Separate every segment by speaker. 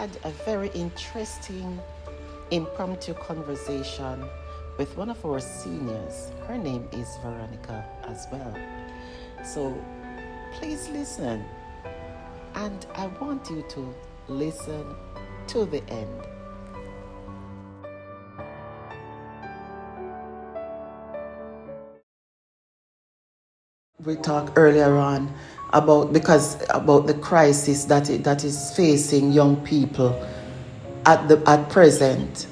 Speaker 1: had a very interesting impromptu conversation with one of our seniors. Her name is Veronica as well. So please listen. And I want you to listen to the end. We talked earlier on about the crisis that is facing young people at present.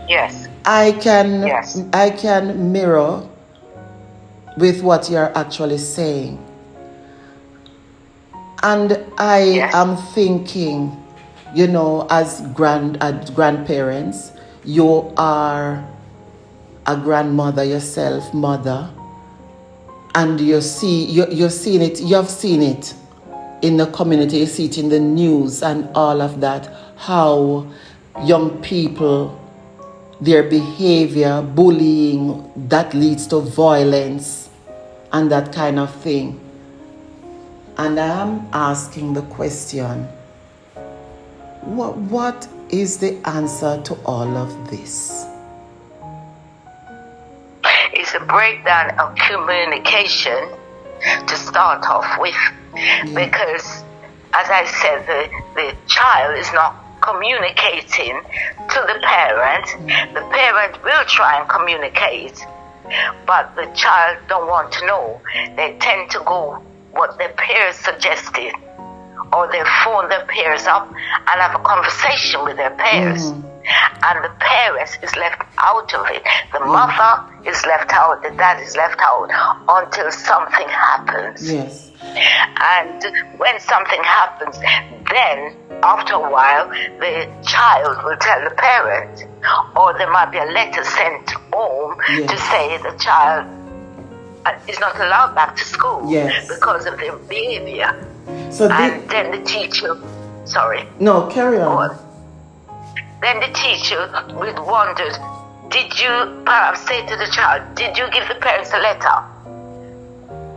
Speaker 2: Yes.
Speaker 1: I can mirror with what you're actually saying. And I am thinking, as grandparents, you are a grandmother yourself, mother, and you've seen it in the community, you see it in the news and all of that, how young people, their behavior, bullying, that leads to violence and that kind of thing. And I am asking the question, what is the answer to all of this?
Speaker 2: It's a breakdown of communication to start off with, because, as I said, the child is not communicating to the parent. The parent will try and communicate, but the child don't want to know. They tend to go what their peers suggested, or they phone their peers up and have a conversation with their peers. And the parents is left out of it. The mother is left out, the dad is left out until something happens.
Speaker 1: Yes.
Speaker 2: And when something happens, then after a while, the child will tell the parent, or there might be a letter sent home to say the child is not allowed back to school because of their behavior. So then the teacher,
Speaker 1: No, carry on.
Speaker 2: Then the teacher would wonder, did you perhaps say to the child, did you give the parents a letter?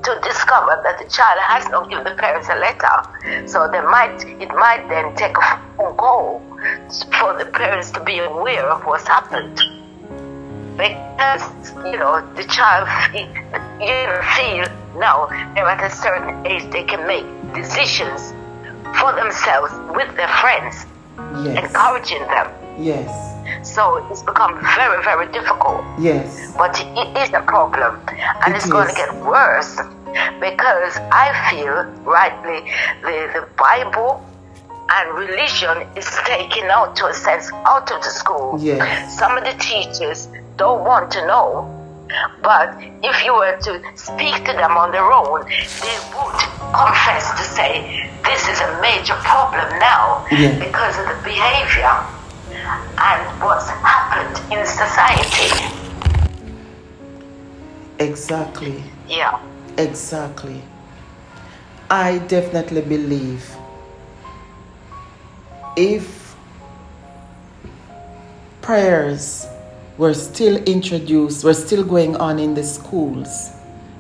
Speaker 2: To discover that the child has not given the parents a letter. So it might then take a phone call for the parents to be aware of what's happened. Because, the child feel now they're at a certain age, they can make decisions for themselves with their friends, encouraging them.
Speaker 1: Yes.
Speaker 2: So it's become very, very difficult.
Speaker 1: Yes.
Speaker 2: But it is a problem, and it's going to get worse, because I feel rightly the Bible and religion is taken out, to a sense, out of the school.
Speaker 1: Yes.
Speaker 2: Some of the teachers don't want to know, but if you were to speak to them on their own, they would confess to say, this is a major problem now because of the behavior and what's happened in society.
Speaker 1: Exactly.
Speaker 2: Yeah.
Speaker 1: Exactly. I definitely believe if prayers were still introduced, were still going on in the schools,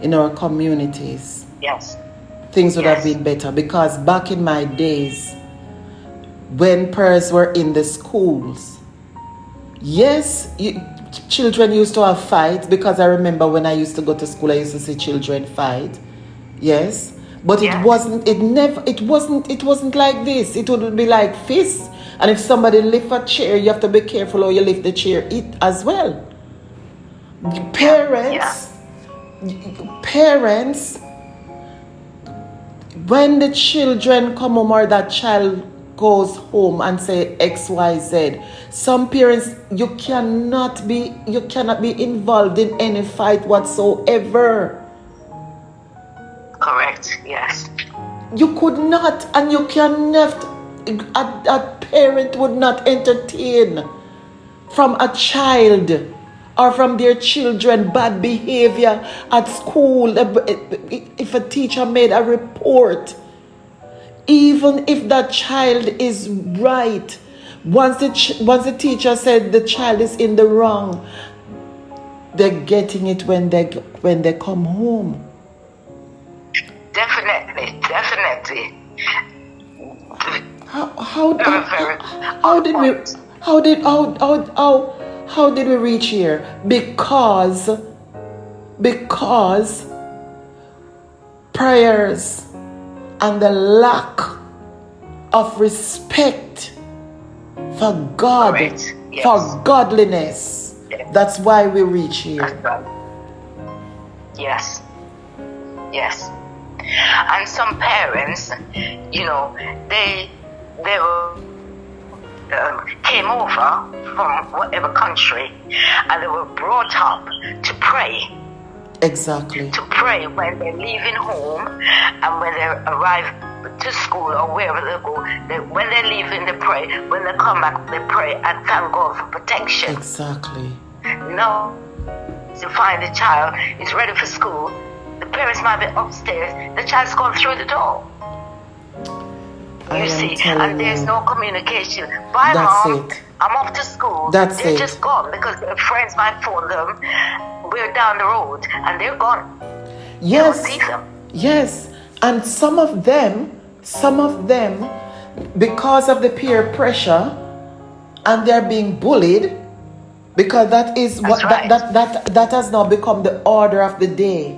Speaker 1: in our communities, things would have been better. Because back in my days, when prayers were in the schools, children used to have fights, because I remember when I used to go to school, I used to see children fight. Yes. But it wasn't like this. It would be like fists. And if somebody lift a chair, you have to be careful how you lift the chair as well. Parents, when the children come home or that child goes home and say XYZ, some parents, you cannot be involved in any fight whatsoever.
Speaker 2: Correct, yes.
Speaker 1: You could not, and you cannot, a parent would not entertain from a child or from their children bad behavior at school. If a teacher made a report, even if that child is right, once the teacher said the child is in the wrong, they're getting it when they come home.
Speaker 2: Definitely.
Speaker 1: how
Speaker 2: Very, very
Speaker 1: how
Speaker 2: on
Speaker 1: did we
Speaker 2: point.
Speaker 1: how did we reach here? Because prayers and the lack of respect for God,
Speaker 2: Correct. Yes.
Speaker 1: for godliness.
Speaker 2: Yes.
Speaker 1: That's why we reach here.
Speaker 2: That's right. Yes. Yes. And some parents, you know, they were, came over from whatever country, and they were brought up to pray.
Speaker 1: Exactly.
Speaker 2: To pray when they're leaving home and when they arrive to school or wherever they go. When they're leaving, they pray. When they come back, they pray and thank God for protection.
Speaker 1: Exactly.
Speaker 2: Now, to find the child is ready for school, the parents might be upstairs, the child's gone through the door. You see, and there's no communication. Bye, Mom. I'm off to school. They're just gone because their friends might phone them. We're down the road, and they're gone.
Speaker 1: Yes.
Speaker 2: You don't see them.
Speaker 1: Yes, and some of them, because of the peer pressure, and they're being bullied, because that is what that has now become the order of the day.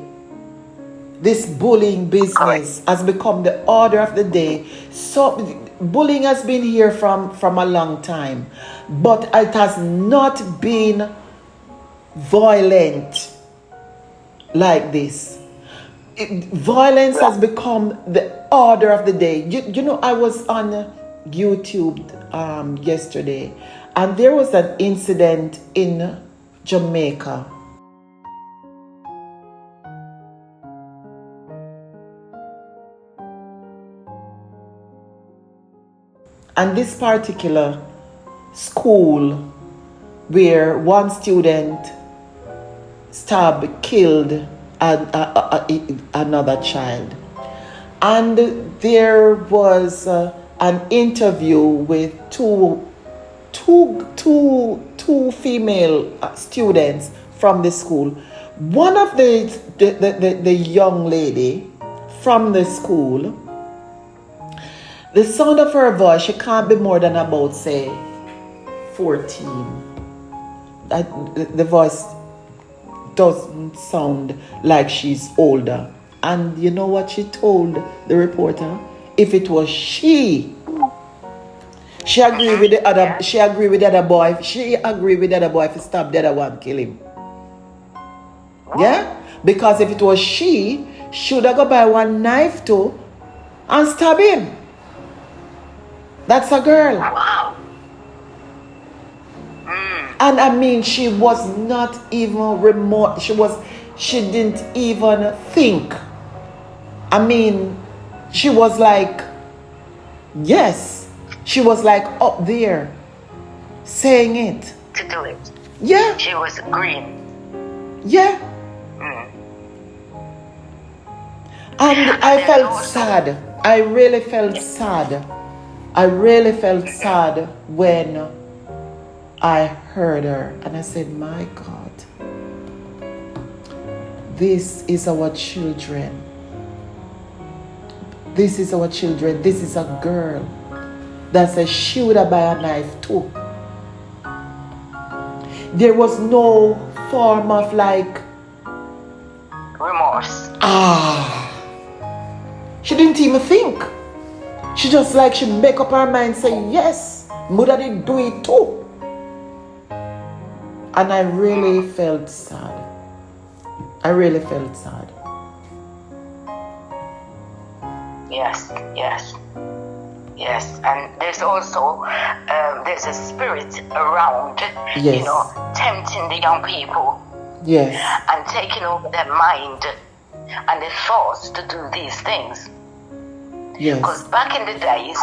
Speaker 1: This bullying business has become the order of the day. So bullying has been here from a long time, but it has not been violent like this. Violence has become the order of the day. You know, I was on YouTube yesterday, and there was an incident in Jamaica. And this particular school where one student killed another child. And there was an interview with two female students from the school. One of the young lady from the school, the sound of her voice, she can't be more than about, say, 14. The voice doesn't sound like she's older. And you know what she told the reporter? If it was she agreed with the other. She agreed with the other boy. She agreed with the other boy to stop the other one, kill him. Yeah, because if it was she would have go buy one knife too and stab him. That's a girl.
Speaker 2: Wow.
Speaker 1: And I mean, she was not even remote. She didn't even think. I mean, she was like, yes. She was like up there saying it.
Speaker 2: To do it.
Speaker 1: Yeah.
Speaker 2: She was green.
Speaker 1: Yeah. And I felt sad. I really felt sad. I really felt sad when I heard her, and I said, my God, this is our children. This is our children. This is a girl that says she would have buy a knife too. There was no form of like
Speaker 2: remorse.
Speaker 1: She didn't even think. She just like she make up her mind, say yes, mother did do it too. And I really felt sad. I really felt sad.
Speaker 2: Yes, yes, yes. And there's also there's a spirit around,
Speaker 1: yes,
Speaker 2: tempting the young people.
Speaker 1: Yes.
Speaker 2: And taking over their mind and their thoughts to do these things.
Speaker 1: Yes.
Speaker 2: Because back in the days,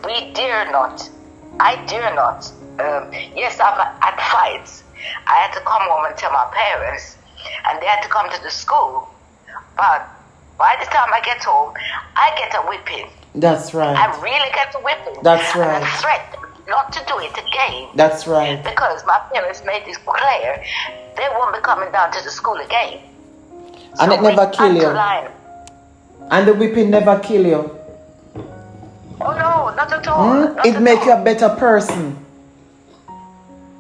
Speaker 2: I dare not. Yes, I've had fights. I had to come home and tell my parents, and they had to come to the school. But by the time I get home, I get a whipping.
Speaker 1: That's right.
Speaker 2: I really get a whipping.
Speaker 1: That's right.
Speaker 2: And a threat not to do it again.
Speaker 1: That's right.
Speaker 2: Because my parents made this clear, they won't be coming down to the school again.
Speaker 1: And so it never kill you. And the whipping never kill you.
Speaker 2: Oh no, not at all. Not
Speaker 1: It
Speaker 2: at
Speaker 1: make
Speaker 2: all.
Speaker 1: you a better person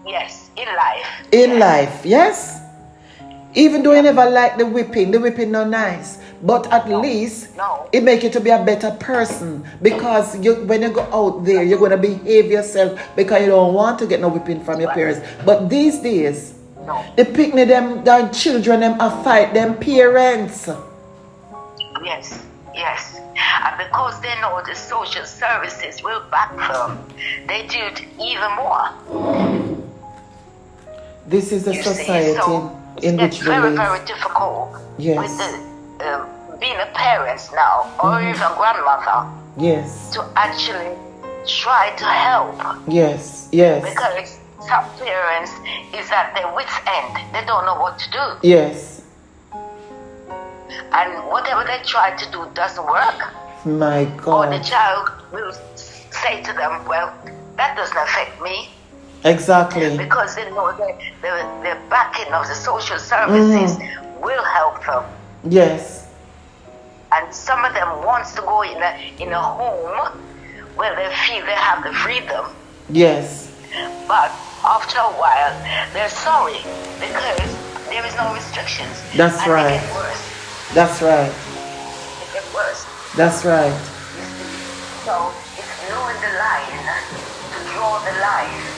Speaker 2: Yes, in life.
Speaker 1: in
Speaker 2: Yes.
Speaker 1: life. Yes. Even though you never like the whipping not nice, but at least
Speaker 2: No.
Speaker 1: it make you to be a better person, because when you go out there, you're gonna behave yourself because you don't want to get no whipping from your parents. But these days,
Speaker 2: No.
Speaker 1: the picnic them, the children them a fight them parents.
Speaker 2: Yes, yes. And because they know the social services will back them, they do it even more.
Speaker 1: This is the
Speaker 2: You
Speaker 1: society
Speaker 2: see, so
Speaker 1: in which
Speaker 2: it's
Speaker 1: we
Speaker 2: very,
Speaker 1: live.
Speaker 2: very difficult
Speaker 1: Yes.
Speaker 2: with the being a parent now, or even grandmother,
Speaker 1: Yes.
Speaker 2: to actually try to help.
Speaker 1: Yes. Yes.
Speaker 2: Because some parents is at their wits' end. They don't know what to do.
Speaker 1: Yes.
Speaker 2: And whatever they try to do doesn't work.
Speaker 1: My
Speaker 2: Or the
Speaker 1: God.
Speaker 2: child will say to them, well, that doesn't affect me.
Speaker 1: Exactly.
Speaker 2: Because they know that the backing of the social services will help them.
Speaker 1: Yes.
Speaker 2: And some of them wants to go in a home where they feel they have the freedom.
Speaker 1: Yes.
Speaker 2: But after a while, they're sorry because there is no restrictions.
Speaker 1: That's
Speaker 2: and
Speaker 1: right.
Speaker 2: They get worse.
Speaker 1: That's right.
Speaker 2: They get worse.
Speaker 1: That's right.
Speaker 2: So it's knowing the line, to draw the line.